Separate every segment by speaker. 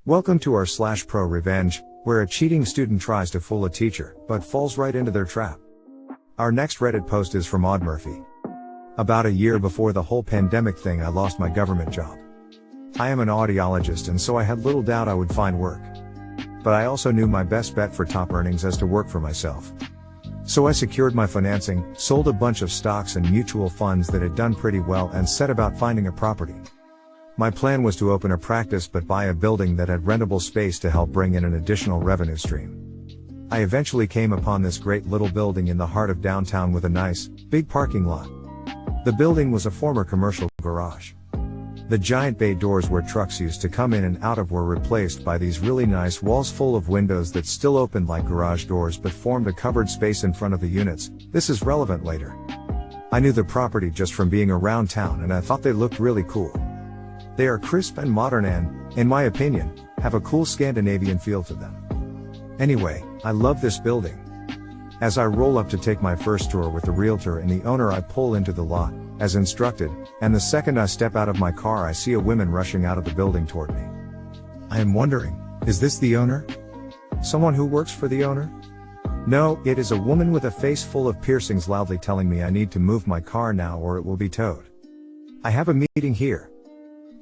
Speaker 1: Welcome to our /ProRevenge, where a cheating student tries to fool a teacher, but falls right into their trap. Our next Reddit post is from Odd Murphy. About a year before the whole pandemic thing, I lost my government job. I am an audiologist, and so I had little doubt I would find work. But I also knew my best bet for top earnings is to work for myself. So I secured my financing, sold a bunch of stocks and mutual funds that had done pretty well, and set about finding a property. My plan was to open a practice but buy a building that had rentable space to help bring in an additional revenue stream. I eventually came upon this great little building in the heart of downtown with a nice, big parking lot. The building was a former commercial garage. The giant bay doors where trucks used to come in and out of were replaced by these really nice walls full of windows that still opened like garage doors but formed a covered space in front of the units. This is relevant later. I knew the property just from being around town, and I thought they looked really cool. They are crisp and modern and, in my opinion, have a cool Scandinavian feel to them. Anyway, I love this building. As I roll up to take my first tour with the realtor and the owner, I pull into the lot, as instructed, and the second I step out of my car I see a woman rushing out of the building toward me. I am wondering, is this the owner? Someone who works for the owner? No, it is a woman with a face full of piercings loudly telling me I need to move my car now or it will be towed. I have a meeting here.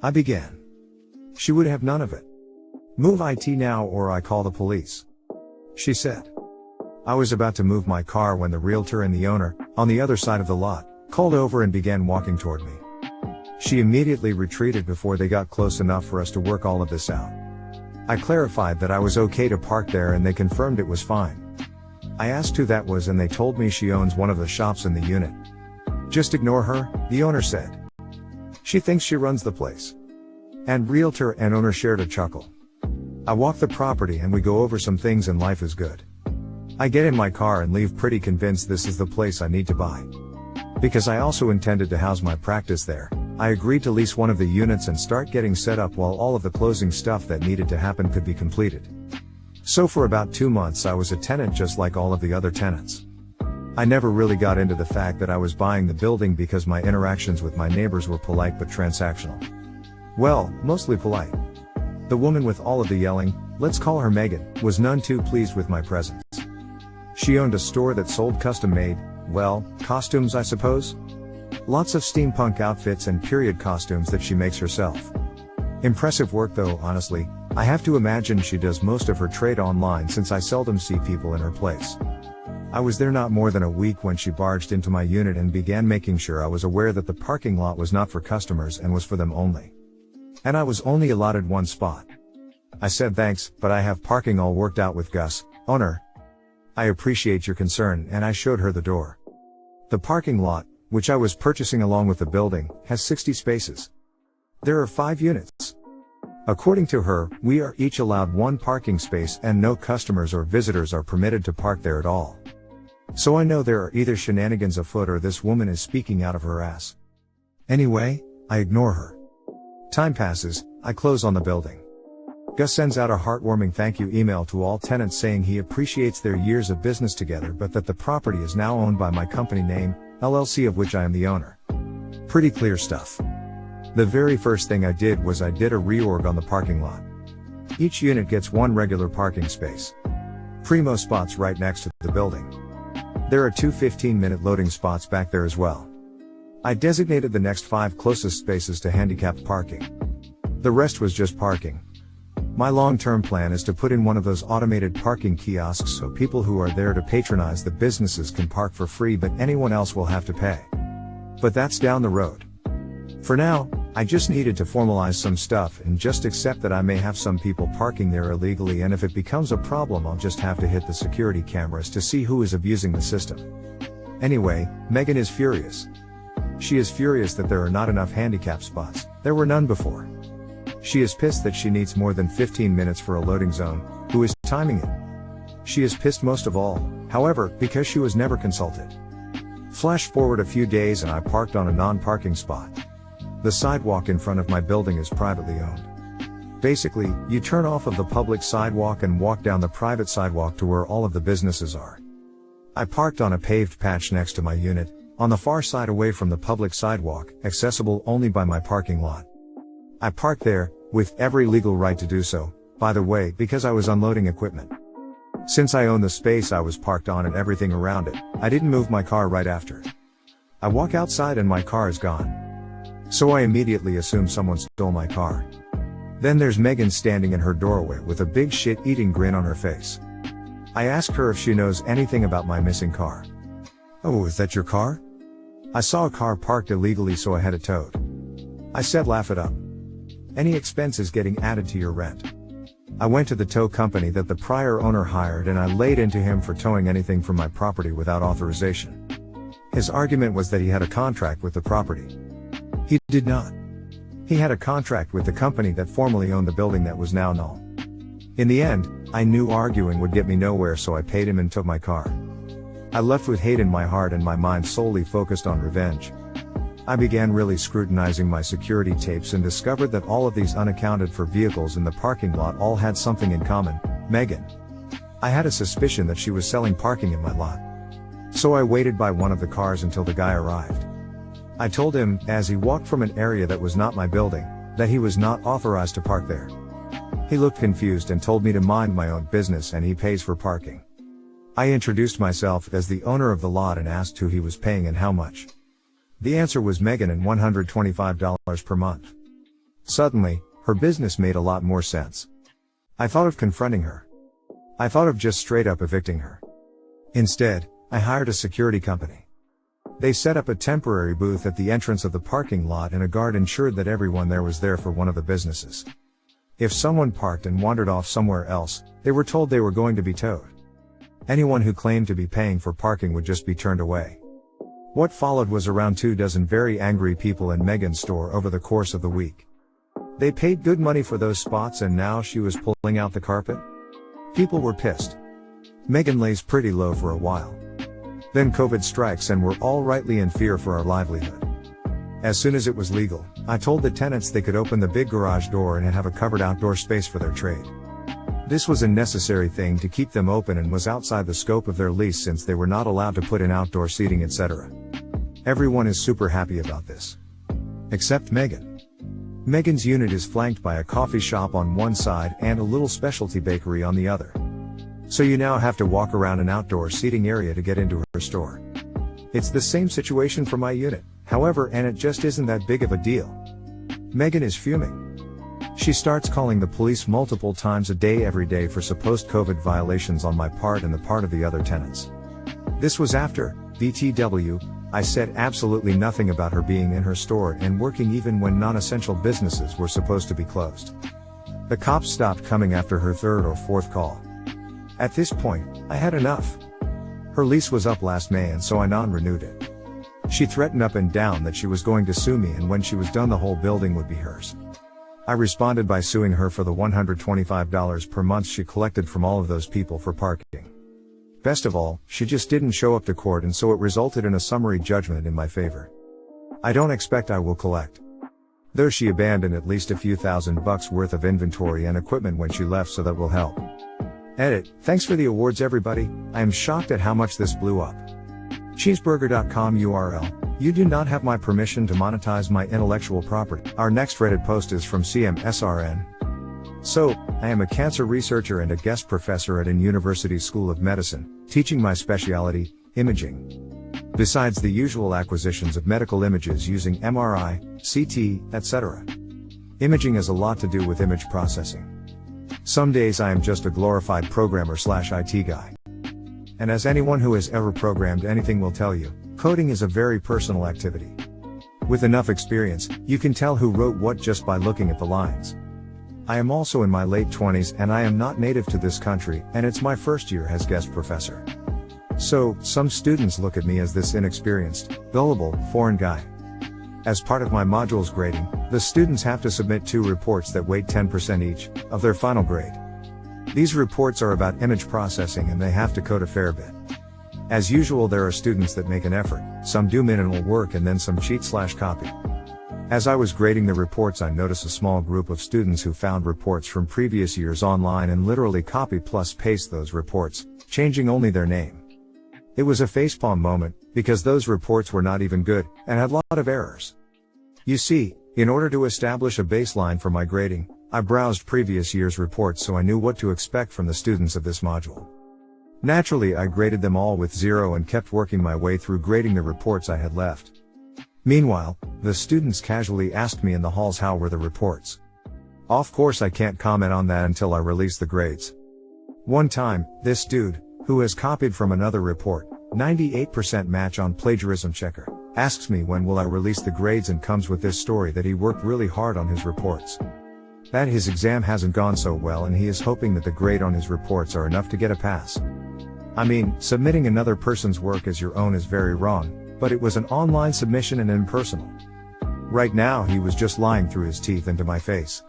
Speaker 1: I began. She would have none of it. Move IT now or I call the police, she said. I was about to move my car when the realtor and the owner, on the other side of the lot, called over and began walking toward me. She immediately retreated before they got close enough for us to work all of this out. I clarified that I was okay to park there and they confirmed it was fine. I asked who that was and they told me she owns one of the shops in the unit. Just ignore her, the owner said. She thinks she runs the place. And realtor and owner shared a chuckle. I walk the property and we go over some things and life is good. I get in my car and leave pretty convinced this is the place I need to buy. Because I also intended to house my practice there, I agreed to lease one of the units and start getting set up while all of the closing stuff that needed to happen could be completed. So for about 2 months I was a tenant just like all of the other tenants. I never really got into the fact that I was buying the building because my interactions with my neighbors were polite but transactional. Well, mostly polite. The woman with all of the yelling, let's call her Megan, was none too pleased with my presence. She owned a store that sold custom-made, well, costumes I suppose? Lots of steampunk outfits and period costumes that she makes herself. Impressive work though, honestly. I have to imagine she does most of her trade online since I seldom see people in her place. I was there not more than a week when she barged into my unit and began making sure I was aware that the parking lot was not for customers and was for them only. And I was only allotted one spot. I said thanks, but I have parking all worked out with Gus, owner. I appreciate your concern, and I showed her the door. The parking lot, which I was purchasing along with the building, has 60 spaces. There are 5 units. According to her, we are each allowed 1 parking space and no customers or visitors are permitted to park there at all. So I know there are either shenanigans afoot or this woman is speaking out of her ass. Anyway, I ignore her. Time passes, I close on the building. Gus sends out a heartwarming thank you email to all tenants saying he appreciates their years of business together but that the property is now owned by my company name, LLC, of which I am the owner. Pretty clear stuff. The very first thing I did was I did a reorg on the parking lot. Each unit gets 1 regular parking space. Primo spots right next to the building. There are 2 15-minute loading spots back there as well. I designated the next 5 closest spaces to handicapped parking. The rest was just parking. My long-term plan is to put in one of those automated parking kiosks so people who are there to patronize the businesses can park for free, but anyone else will have to pay. But that's down the road. For now, I just needed to formalize some stuff and just accept that I may have some people parking there illegally, and if it becomes a problem I'll just have to hit the security cameras to see who is abusing the system. Anyway, Megan is furious. She is furious that there are not enough handicap spots. There were none before. She is pissed that she needs more than 15 minutes for a loading zone. Who is timing it? She is pissed most of all, however, because she was never consulted. Flash forward a few days and I parked on a non-parking spot. The sidewalk in front of my building is privately owned. Basically, you turn off of the public sidewalk and walk down the private sidewalk to where all of the businesses are. I parked on a paved patch next to my unit, on the far side away from the public sidewalk, accessible only by my parking lot. I parked there, with every legal right to do so, By the way, because I was unloading equipment. Since I own the space I was parked on and everything around it, I didn't move my car right after. I walk outside and my car is gone. So I immediately assume someone stole my car. Then there's Megan standing in her doorway with a big shit-eating grin on her face. I ask her if she knows anything about my missing car. "Oh, is that your car? I saw a car parked illegally so I had it towed." I said, "Laugh it up. Any expense is getting added to your rent." I went to the tow company that the prior owner hired and I laid into him for towing anything from my property without authorization. His argument was that he had a contract with the property. He did not. He had a contract with the company that formerly owned the building that was now null. In the end, I knew arguing would get me nowhere, so I paid him and took my car. I left with hate in my heart and my mind solely focused on revenge. I began really scrutinizing my security tapes and discovered that all of these unaccounted for vehicles in the parking lot all had something in common: Megan. I had a suspicion that she was selling parking in my lot. So I waited by one of the cars until the guy arrived. I told him, as he walked from an area that was not my building, that he was not authorized to park there. He looked confused and told me to mind my own business and he pays for parking. I introduced myself as the owner of the lot and asked who he was paying and how much. The answer was Megan and $125 per month. Suddenly, her business made a lot more sense. I thought of confronting her. I thought of just straight up evicting her. Instead, I hired a security company. They set up a temporary booth at the entrance of the parking lot and a guard ensured that everyone there was there for one of the businesses. If someone parked and wandered off somewhere else, they were told they were going to be towed. Anyone who claimed to be paying for parking would just be turned away. What followed was around 24 very angry people in Megan's store over the course of the week. They paid good money for those spots and now she was pulling out the carpet? People were pissed. Megan lays pretty low for a while. Then COVID strikes and we're all rightly in fear for our livelihood. As soon as it was legal, I told the tenants they could open the big garage door and have a covered outdoor space for their trade. This was a necessary thing to keep them open and was outside the scope of their lease since they were not allowed to put in outdoor seating, etc. Everyone is super happy about this. Except Megan. Megan's unit is flanked by a coffee shop on one side and a little specialty bakery on the other. So you now have to walk around an outdoor seating area to get into her store. It's the same situation for my unit, however, and it just isn't that big of a deal. Megan is fuming. She starts calling the police multiple times a day every day for supposed COVID violations on my part and the part of the other tenants. This was after, BTW, I said absolutely nothing about her being in her store and working even when non-essential businesses were supposed to be closed. The cops stopped coming after her third or fourth call. At this point, I had enough. Her lease was up last May and so I non-renewed it. She threatened up and down that she was going to sue me and when she was done the whole building would be hers. I responded by suing her for the $125 per month she collected from all of those people for parking. Best of all, she just didn't show up to court and so it resulted in a summary judgment in my favor. I don't expect I will collect. Though she abandoned at least a few $1,000 worth of inventory and equipment when she left, so that will help. Edit, thanks for the awards everybody, I am shocked at how much this blew up. Cheeseburger.com URL. You do not have my permission to monetize my intellectual property. Our next Reddit post is from CMSRN. So, I am a cancer researcher and a guest professor at an university school of medicine, teaching my specialty, imaging. Besides the usual acquisitions of medical images using MRI, CT, etc. Imaging has a lot to do with image processing. Some days I am just a glorified programmer/IT guy. And as anyone who has ever programmed anything will tell you, coding is a very personal activity. With enough experience, you can tell who wrote what just by looking at the lines. I am also in my late 20s and I am not native to this country, and it's my first year as guest professor. So, some students look at me as this inexperienced, gullible, foreign guy. As part of my module's grading, the students have to submit 2 reports that weight 10% each, of their final grade. These reports are about image processing and they have to code a fair bit. As usual, there are students that make an effort, some do minimal work and then some cheat/copy. As I was grading the reports, I noticed a small group of students who found reports from previous years online and literally copy plus paste those reports, changing only their name. It was a facepalm moment, because those reports were not even good, and had a lot of errors. You see, in order to establish a baseline for my grading, I browsed previous year's reports so I knew what to expect from the students of this module. Naturally, I graded them all with 0 and kept working my way through grading the reports I had left. Meanwhile, the students casually asked me in the halls how were the reports. Of course I can't comment on that until I release the grades. One time, this dude, who has copied from another report, 98% match on plagiarism checker, asks me when will I release the grades and comes with this story that he worked really hard on his reports. That his exam hasn't gone so well and he is hoping that the grade on his reports are enough to get a pass. I mean, submitting another person's work as your own is very wrong, but it was an online submission and impersonal. Right now he was just lying through his teeth into my face.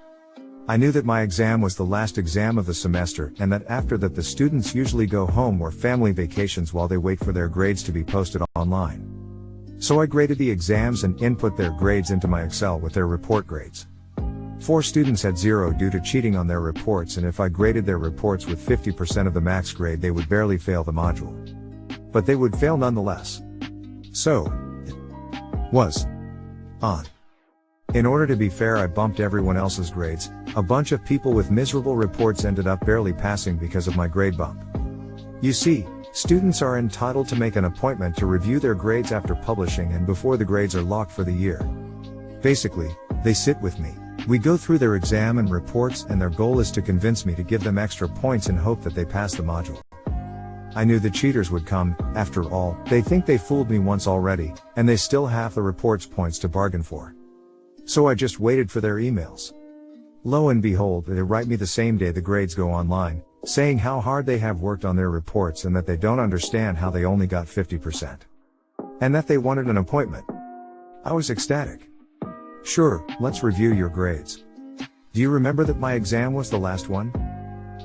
Speaker 1: I knew that my exam was the last exam of the semester and that after that the students usually go home or family vacations while they wait for their grades to be posted online. So I graded the exams and input their grades into my Excel with their report grades. 4 students had 0 due to cheating on their reports, and if I graded their reports with 50% of the max grade they would barely fail the module. But they would fail nonetheless. So, it was on. In order to be fair, I bumped everyone else's grades. A bunch of people with miserable reports ended up barely passing because of my grade bump. You see, students are entitled to make an appointment to review their grades after publishing and before the grades are locked for the year. Basically, they sit with me. We go through their exam and reports, and their goal is to convince me to give them extra points in hope that they pass the module. I knew the cheaters would come. After all, they think they fooled me once already, and they still have the report's points to bargain for. So I just waited for their emails. Lo and behold, they write me the same day the grades go online, saying how hard they have worked on their reports and that they don't understand how they only got 50%. And that they wanted an appointment. I was ecstatic. Sure, let's review your grades. Do you remember that my exam was the last one?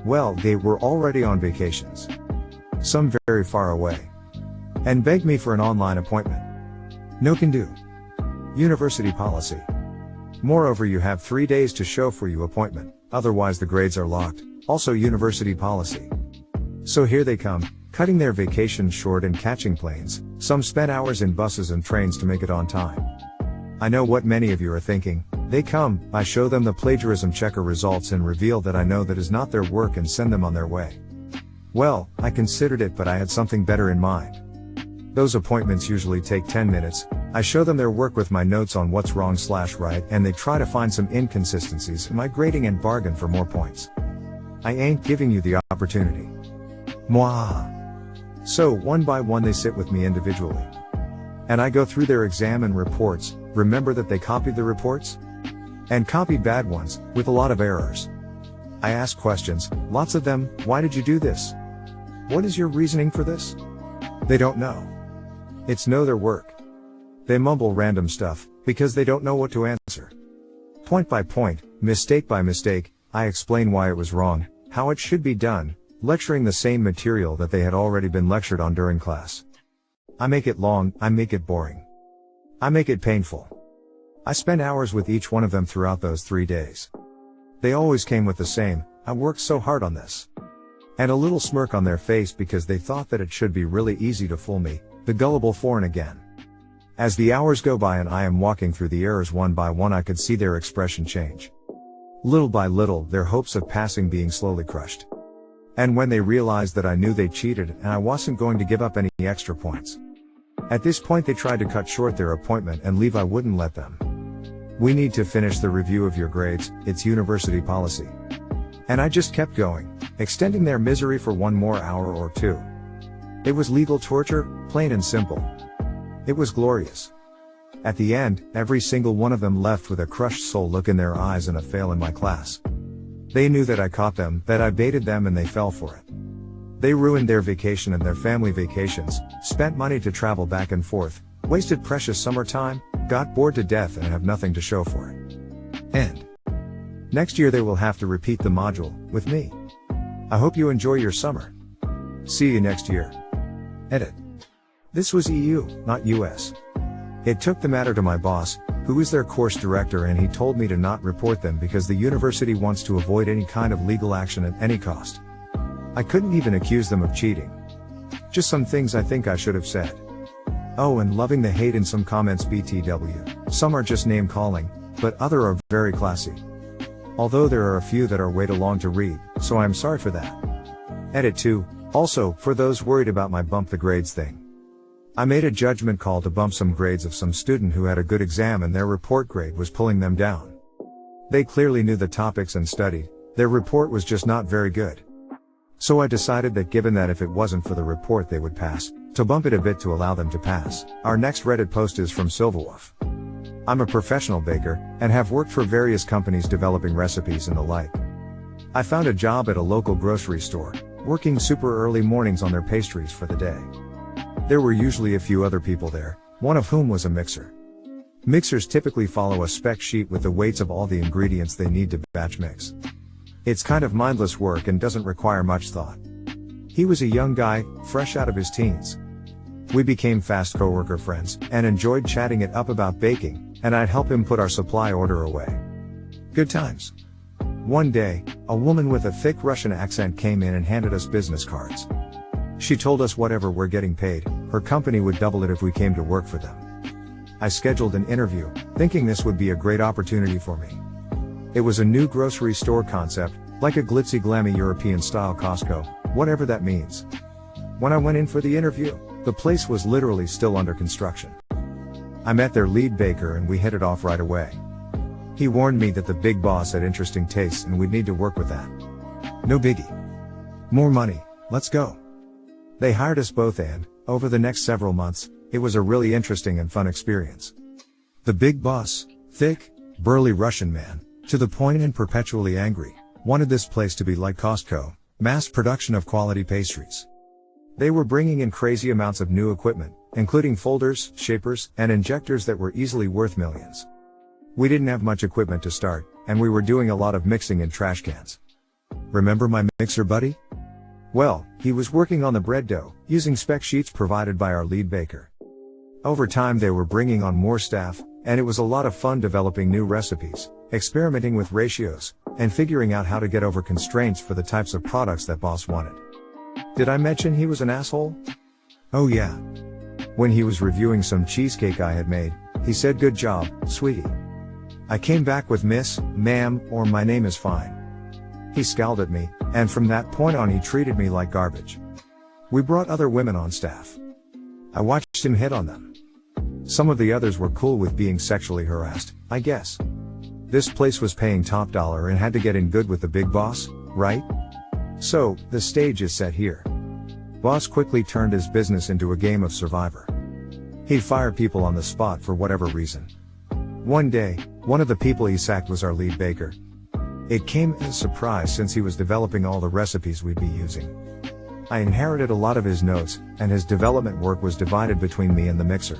Speaker 1: Well, they were already on vacations. Some very far away. And begged me for an online appointment. No can do. University policy. Moreover, you have 3 days to show for your appointment, otherwise the grades are locked. Also university policy. So here they come, cutting their vacation short and catching planes. Some spent hours in buses and trains to make it on time. I know what many of you are thinking. They come, I show them the plagiarism checker results and reveal that I know that is not their work and send them on their way. Well, I considered it, but I had something better in mind. Those appointments usually take 10 minutes. I show them their work with my notes on what's wrong/right, and they try to find some inconsistencies in my grading and bargain for more points. I ain't giving you the opportunity. Mwah. So one by one they sit with me individually. And I go through their exam and reports. Remember that they copied the reports? And copied bad ones, with a lot of errors. I ask questions, lots of them. Why did you do this? What is your reasoning for this? They don't know. It's know their work. They mumble random stuff, because they don't know what to answer. Point by point, mistake by mistake, I explain why it was wrong, how it should be done, lecturing the same material that they had already been lectured on during class. I make it long, I make it boring. I make it painful. I spent hours with each one of them throughout those 3 days. They always came with the same, I worked so hard on this. And a little smirk on their face because they thought that it should be really easy to fool me, the gullible foreign again. As the hours go by and I am walking through the errors one by one, I could see their expression change. Little by little, their hopes of passing being slowly crushed. And when they realized that I knew they cheated and I wasn't going to give up any extra points. At this point they tried to cut short their appointment and leave. I wouldn't let them. We need to finish the review of your grades, it's university policy. And I just kept going, extending their misery for 1 more hour or 2. It was legal torture, plain and simple. It was glorious. At the end, every single one of them left with a crushed soul look in their eyes and a fail in my class. They knew that I caught them, that I baited them, and they fell for it. They ruined their vacation and their family vacations, spent money to travel back and forth, wasted precious summer time, got bored to death and have nothing to show for it. And next year they will have to repeat the module, with me. I hope you enjoy your summer. See you next year. Edit. This was EU, not US. It took the matter to my boss, who is their course director, and he told me to not report them because the university wants to avoid any kind of legal action at any cost. I couldn't even accuse them of cheating. Just some things I think I should have said. Oh, and loving the hate in some comments BTW. Some are just name calling, but other are very classy. although there are a few that are way too long to read, so I'm sorry for that. Edit 2. Also, for those worried about my bump the grades thing. I made a judgment call to bump some grades of some student who had a good exam and their report grade was pulling them down. They clearly knew the topics and studied, their report was just not very good. So I decided that given that if it wasn't for the report they would pass, to bump it a bit to allow them to pass. Our next Reddit post is from Silverwolf. I'm a professional baker, and have worked for various companies developing recipes and the like. I found a job at a local grocery store, working super early mornings on their pastries for the day. There were usually a few other people there, one of whom was a mixer. Mixers typically follow a spec sheet with the weights of all the ingredients they need to batch mix. It's kind of mindless work and doesn't require much thought. He was a young guy, fresh out of his teens. We became fast coworker friends, and enjoyed chatting it up about baking, and I'd help him put our supply order away. Good times. One day, a woman with a thick Russian accent came in and handed us business cards. She told us whatever we're getting paid, her company would double it if we came to work for them. I scheduled an interview, thinking this would be a great opportunity for me. It was a new grocery store concept, like a glitzy glammy European style Costco, whatever that means. When I went in for the interview, the place was literally still under construction. I met their lead baker and we hit it off right away. He warned me that the big boss had interesting tastes and we'd need to work with that. No biggie. More money, let's go. They hired us both and, over the next several months, it was a really interesting and fun experience. The big boss, thick, burly Russian man, to the point and perpetually angry, wanted this place to be like Costco, mass production of quality pastries. They were bringing in crazy amounts of new equipment, including folders, shapers, and injectors that were easily worth millions. We didn't have much equipment to start, and we were doing a lot of mixing in trash cans. Remember my mixer buddy? Well, he was working on the bread dough, using spec sheets provided by our lead baker. Over time they were bringing on more staff, and it was a lot of fun developing new recipes, experimenting with ratios, and figuring out how to get over constraints for the types of products that boss wanted. Did I mention he was an asshole? Oh yeah. When he was reviewing some cheesecake I had made, he said, "Good job, sweetie." I came back with "Miss, ma'am," or "My name is fine." He scowled at me, and from that point on he treated me like garbage. We brought other women on staff. I watched him hit on them. Some of the others were cool with being sexually harassed, I guess. This place was paying top dollar and had to get in good with the big boss, right? So, the stage is set here. Boss quickly turned his business into a game of survivor. He'd fire people on the spot for whatever reason. One day, one of the people he sacked was our lead baker. It came as a surprise since he was developing all the recipes we'd be using. I inherited a lot of his notes, and his development work was divided between me and the mixer.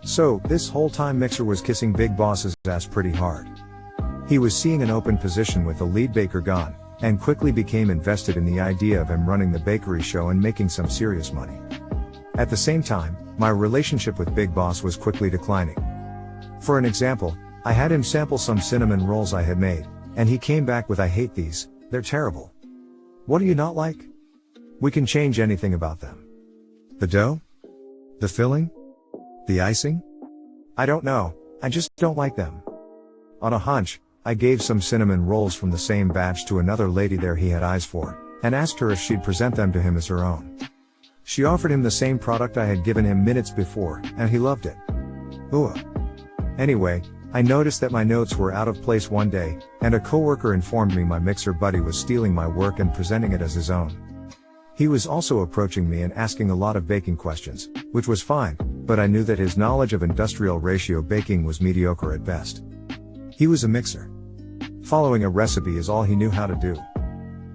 Speaker 1: So, this whole time Mixer was kissing Big Boss's ass pretty hard. He was seeing an open position with the lead baker gone, and quickly became invested in the idea of him running the bakery show and making some serious money. At the same time, my relationship with Big Boss was quickly declining. For an example, I had him sample some cinnamon rolls I had made, and he came back with, "I hate these, they're terrible." "What do you not like?" "We can change anything about them." "The dough? The filling? The icing?" "I don't know, I just don't like them." On a hunch, I gave some cinnamon rolls from the same batch to another lady there he had eyes for, and asked her if she'd present them to him as her own. She offered him the same product I had given him minutes before, and he loved it. Ooh. Anyway, I noticed that my notes were out of place one day, and a coworker informed me my mixer buddy was stealing my work and presenting it as his own. He was also approaching me and asking a lot of baking questions, which was fine, but I knew that his knowledge of industrial ratio baking was mediocre at best. He was a mixer. Following a recipe is all he knew how to do.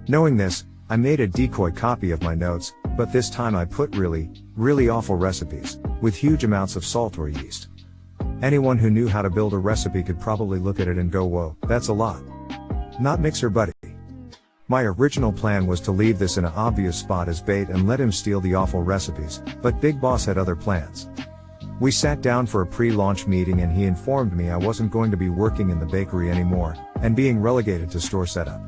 Speaker 1: Knowing this, I made a decoy copy of my notes, but this time I put really awful recipes, with huge amounts of salt or yeast. Anyone who knew how to build a recipe could probably look at it and go, "Whoa, that's a lot." Not mixer buddy. My original plan was to leave this in an obvious spot as bait and let him steal the awful recipes, but Big Boss had other plans. We sat down for a pre-launch meeting and he informed me I wasn't going to be working in the bakery anymore, and being relegated to store setup.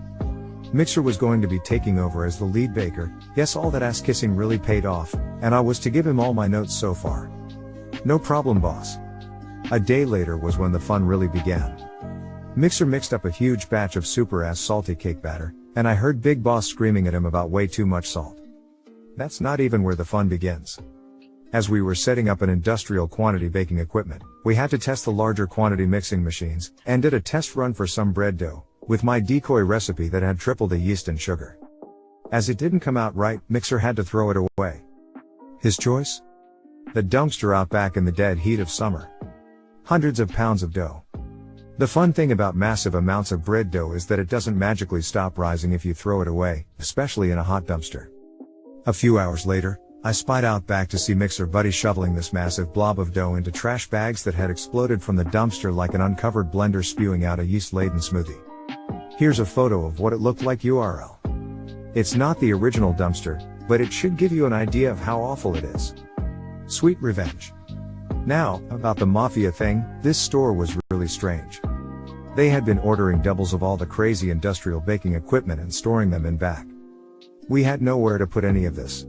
Speaker 1: Mixer was going to be taking over as the lead baker. Yes, all that ass kissing really paid off, and I was to give him all my notes so far. No problem, boss. A day later was when the fun really began. Mixer mixed up a huge batch of super-ass salty cake batter, and I heard Big Boss screaming at him about way too much salt. That's not even where the fun begins. As we were setting up an industrial quantity baking equipment, we had to test the larger quantity mixing machines, and did a test run for some bread dough, with my decoy recipe that had triple the yeast and sugar. As it didn't come out right, Mixer had to throw it away. His choice? The dumpster out back in the dead heat of summer. Hundreds of pounds of dough. The fun thing about massive amounts of bread dough is that it doesn't magically stop rising if you throw it away, especially in a hot dumpster. A few hours later, I spied out back to see Mixer Buddy shoveling this massive blob of dough into trash bags that had exploded from the dumpster like an uncovered blender spewing out a yeast-laden smoothie. Here's a photo of what it looked like URL. It's not the original dumpster, but it should give you an idea of how awful it is. Sweet revenge. Now, about the Mafia thing, this store was really strange. They had been ordering doubles of all the crazy industrial baking equipment and storing them in back. We had nowhere to put any of this.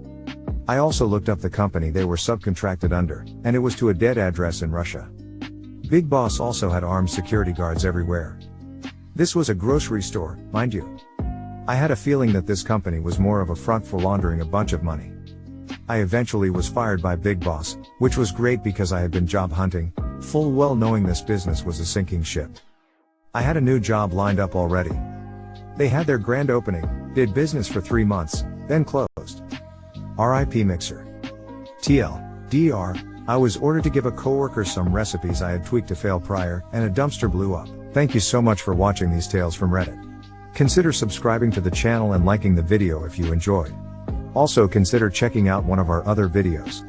Speaker 1: I also looked up the company they were subcontracted under, and it was to a dead address in Russia. Big Boss also had armed security guards everywhere. This was a grocery store, mind you. I had a feeling that this company was more of a front for laundering a bunch of money. I eventually was fired by Big Boss, which was great because I had been job hunting, full well knowing this business was a sinking ship. I had a new job lined up already. They had their grand opening, did business for 3 months, then closed. RIP Mixer. TLDR, I was ordered to give a coworker some recipes I had tweaked to fail prior, and a dumpster blew up. Thank you so much for watching these tales from Reddit. Consider subscribing to the channel and liking the video if you enjoyed. Also consider checking out one of our other videos.